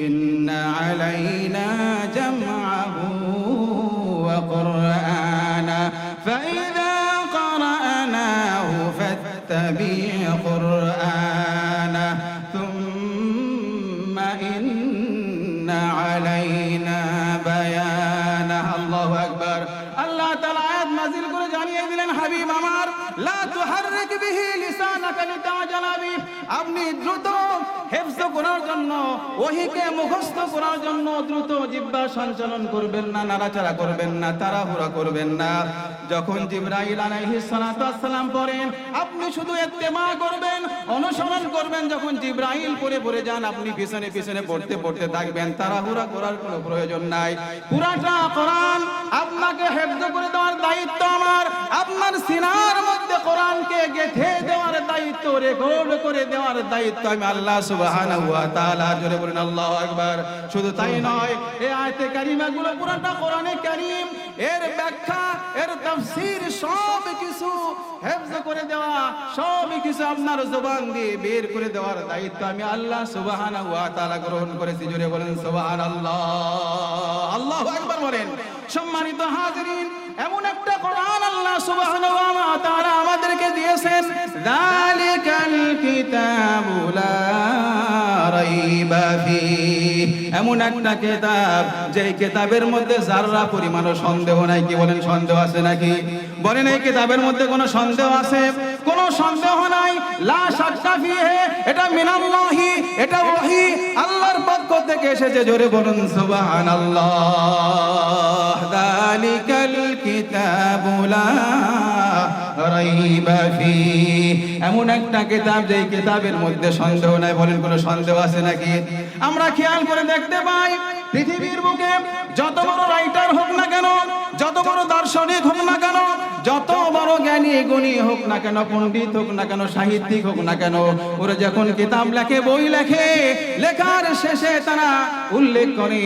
ইন্না আলাইনা জামআহু ওয়া কুরআনা ফাইযা ক্বরানাহু ফাত্তাবি' কুরআনা থুম্মা ইন্না আলাইনা বায়ানা। আল্লাহু আকবার। আল্লাহ তাআলা আয়াত নাযিল করে জানিয়ে দিলেন, হাবিব আমার, লা তুহাররিক বিহি লিসানাকা লিতাজালা বিহি, আপনি দ্রুত হিফজ করার জন্য, ওহীকে মুখস্থ করার জন্য দ্রুত জিহ্বা সঞ্চালন করবেন না, নাড়াচাড়া করবেন না, তাড়াহুড়া করবেন না। যখন জিবরাইল আলাইহিস সালাতু ওয়াস সালাম পড়েন, আপনি শুধু ইত্তেমা করবেন, অনুসরণ করবেন। যখন জিবরাইল পড়ে যান, আপনি পিছনে পিছনে পড়তে থাকবেন, তাড়াহুড়া করার কোনো প্রয়োজন নাই। পুরাটা কোরআন আপনাকে হিফজ করে দেওয়ার দায়িত্ব আমার। আপনার সিনার মধ্যে কোরআনকে গেঁথে দেওয়ার দায়িত্ব, রেকর্ড করে দেওয়ার দায়িত্ব আমি আল্লাহ সুবহানাহু ওয়া তাআলা। জোরে বলেন আল্লাহু আকবার। শুধু তাই নয়, এই আয়াতে কারিমাগুলো পুরাটা কোরআনে কারীম, এর ব্যাখ্যা, এর তাফসীর সব কিছু হিফজ করে দেওয়া, সব কিছু আপনার জবান দিয়ে বের করে দেওয়ার দায়িত্ব আমি আল্লাহ সুবহানাহু ওয়া তাআলা গ্রহণ করেছি। জোরে বলেন সুবহানাল্লাহ। আল্লাহু আকবার বলেন। সম্মানিত হাজিরিন, এমন একটা কোরআন আল্লাহ সুবহানাহু ওয়া তাআলা আমাদেরকে দিয়েছেন, যালিকাল কিতাবু লা রাইবা ফীহি, এমন একটা কিতাব যেই কিতাবের মধ্যে যারা পরিমাণও সন্দেহ নাই। কি বলেন, সন্দেহ আছে নাকি? বলেন, এই কিতাবের মধ্যে কোনো সন্দেহ আছে? কোনো সন্দেহ নাই। লা শাক্কা ফীহি, এটা মিনাল্লাহি, এটা ওহী, আল্লাহর পক্ষ থেকে এসেছে। জোরে বলুন সুবহানাল্লাহ। যালিকাল কিতাবু লা রাইবা ফীহি, এমন একটা কিতাব যেই কিতাবের মধ্যে সন্দেহ নাই। বলেন, কোনো সন্দেহ আছে নাকি? আমরা খেয়াল করে দেখতে পাই, পৃথিবীর বুকে যত বড় রাইটার হোক না কেন, যত বড় দার্শনিক হোক না কেন, যত বড় জ্ঞানী গুণী হোক না কেন, পণ্ডিত হোক না কেন, সাহিত্যিক হোক না কেন, ওরা যখন কিতাব লেখে, বই লেখে, লেখার শেষে তারা উল্লেখ করে,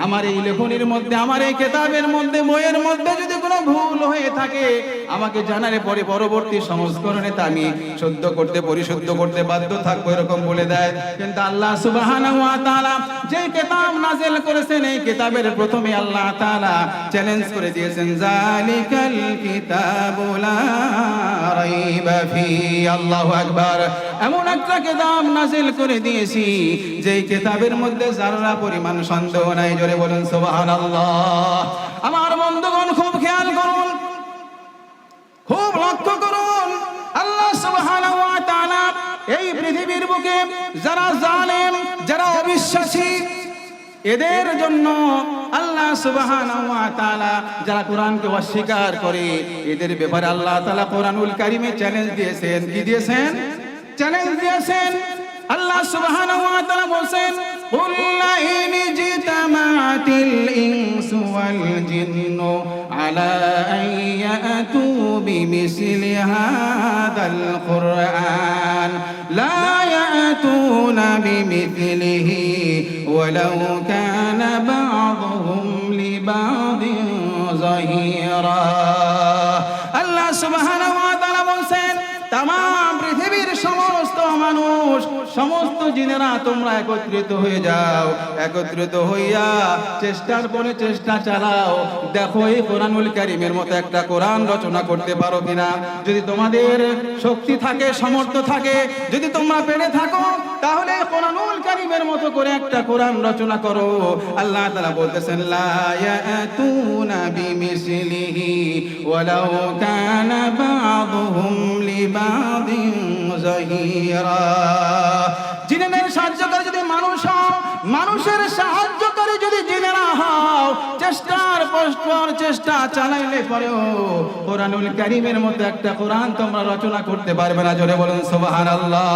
আমার এই লেখনির মধ্যে, আমার এই কিতাবের মধ্যে, বইয়ের মধ্যে যদি কোনো ভুল হয়ে থাকে আমাকে জানালে পরে পরবর্তী সংস্করণে তা আমি শুদ্ধ করতে, পরিশুদ্ধ করতে বাধ্য থাকবো, এরকম বলে দেয়। কিন্তু আল্লাহ সুবহানাহু ওয়া তাআলা যে কিতাব নাযিল করেছেন, এই কিতাবের প্রথমে আল্লাহ তাআলা চ্যালেঞ্জ করে দিয়েছেন, যালিকাল কিতাবু লা রাইবা ফীহি। আল্লাহু আকবার। এমন একটা কিতাব নাযিল করে দিয়েছি যেই কিতাবের মধ্যে যারা পরিমাণ সন্দেহ নাই। জোরে বলেন সুবহানাল্লাহ। আমার বন্ধুগণ, খুব খেয়াল করুন, খুব লক্ষ্য করুন, আল্লাহ সুবহানাহু ওয়া তাআলা এই পৃথিবীর বুকে যারা জালেম, যারা অবিশ্বাসী, এদের জন্য আল্লাহ সুবহানাহু ওয়া তাআলা যারা কোরআনকে অস্বীকার করে, এদের ব্যাপারে আল্লাহ তাআলা কোরআনুল কারীমে চ্যালেঞ্জ দিয়েছেন। কি দিয়েছেন? চ্যালেঞ্জ দিয়েছেন। আল্লাহ সুবহানাহু ওয়া তাআলা বলেন, কুল লা ইন জিতামাতিল ইনসু ওয়াল জিন্নু আলা আন ইয়াতু বিমিসলি হাদাল কুরআন লা ইয়াতুনা বিমিসলিহি ওয়ালাউ কানা বা'দুহুম লিবা'দিন যাহিরা। আল্লাহ সুবহানাহু ওয়া তাআলা বলেন, तमाम পৃথিবীর সমস্ত মানুষ, সমস্ত জিনেরা তোমরা একত্রিত হয়ে যাও, একত্রিত হইয়া চেষ্টার পরে চেষ্টা চালাও, দেখো এই কোরআনুল কারীমের মতো একটা কোরআন রচনা করতে পারো কিনা। যদি তোমাদের শক্তি থাকে, সামর্থ্য থাকে, যদি তোমরা পেরে থাকো, তাহলে কোরআনুল কারীমের মতো করে একটা কোরআন রচনা করো। আল্লাহ তাআলা বলতেছেন, লা ইয়াতুনা বিমিসলিহি ওয়ালাউ কানা বা'দুহুম লিবা'দিন যাহিরা। জিনের সাহায্যকারী যদি মানুষ হও, মানুষের সাহায্যকারী যদি জিনেরা হও, চেষ্টার পর চেষ্টা চালাইলে পরেও কোরআনুল কারীমের মতো একটা কোরআন তোমরা রচনা করতে পারবে না। জোরে বলুন সুবহানাল্লাহ।